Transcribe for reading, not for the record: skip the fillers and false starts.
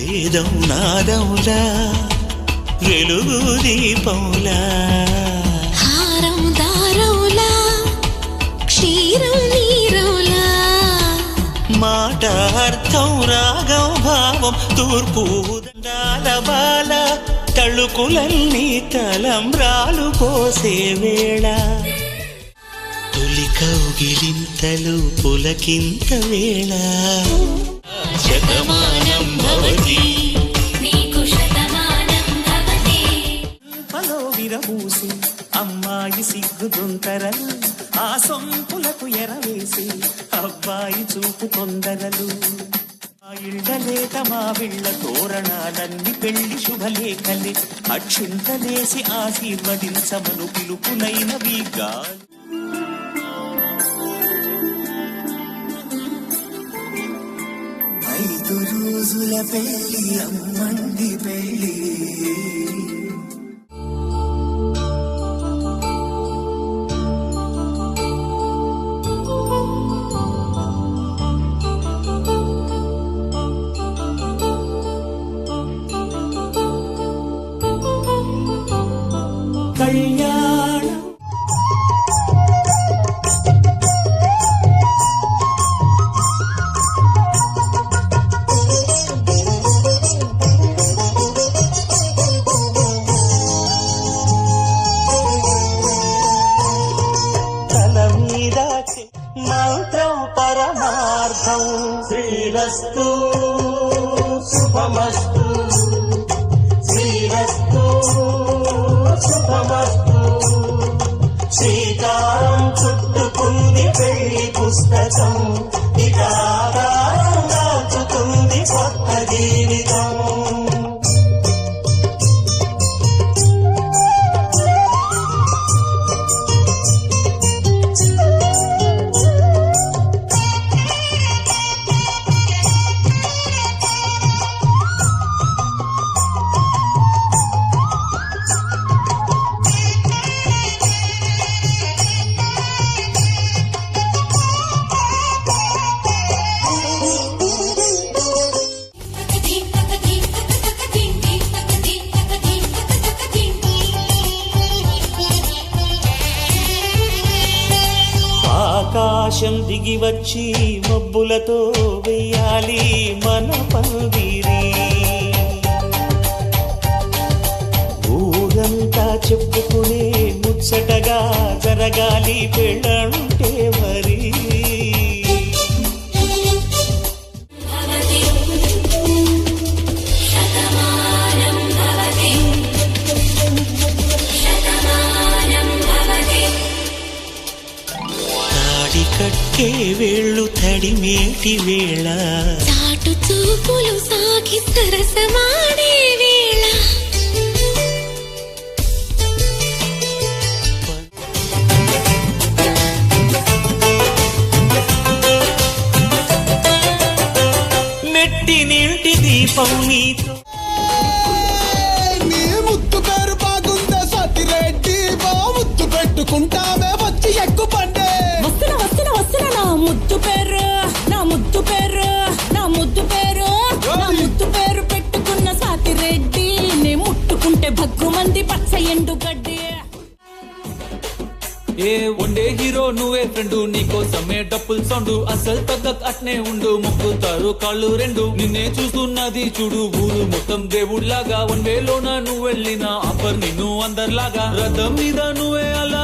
వేదం నాదములా వెలుగు దీపములా హారం దారములా క్షీరం నీరములా మాట అర్థం రాగం భావం తూర్పు దండాల బాల తళుకులన్నీ తలంబ్రాలు పోసే వేళ తొలి కౌగిలింతలు పులకింత వేళ శతమానం భవతి నీకు శతమానం భవతి పలో విరబూసి అమ్మాయి సిగ్గుదుంతరలు ఆ సొంపులకు ఎరవేసి అబ్బాయి చూపు తొందరలు ఆ ఇళ్ళలేక మా విళ్ళ తోరణాలన్నీ పెళ్లి శుభలేఖలే అక్షింతలేసి ఆశీర్వదించమను పిలుపులైనవి గాలి 5 రోజుల పెళ్లి అమ్మంది పెళ్లి కళ్యాణం మంత్రం పరమార్థం శ్రీరస్తు శుభమస్తు శ్రీరస్తు శుభమస్తు శ్రీకారం చుట్టుకుంది పెళ్లి పుస్తకం ఇక ఆధారం దాచుతుంది కొత్త జీవితం ఆకాశం దిగి వచ్చి మబ్బులతో వెయ్యాలి మన పందిరి ఊరంతా చెప్పుకునే ముచ్చటగా జరగాలి పెళ్ళంటే మరి కట్టే వేళ్ళు తడిమేటి వేళ చాటు చూపులు సాగి సరసమాడే వేళ నెట్టి నీటి దీపం నీతో నీ ముత్తు పేరు బాగుందా సతిరెడ్డి బా ముత్తు పెట్టుకుంటామే వచ్చి ఎక్కు పండే వస్తున్నా నా ముద్దు పేరు నా ముద్దు పేరు నా ముద్దు పేరు నా ముద్దు పేరు పెట్టుకున్న సాతిరెడ్డి నే ముట్టుకుంటే భగ్గుమంది పచ్చ ఎండు గడ్డి ఏ వండే హీరో నువ్వే ఫ్రెండు నీకోసమే డప్పుల్ సౌండ్ అసలు తగ్గక్ అట్నే ఉండు మొక్కుతారు కాళ్ళు రెండు నిన్నే చూస్తున్నది చూడు ఊరు మొత్తం దేవుళ్లాగా వన్ వేలోన నువ్వు వెళ్ళిన ఆఫర్ నిన్ను అందరిలాగా రథం మీద నువ్వే అలా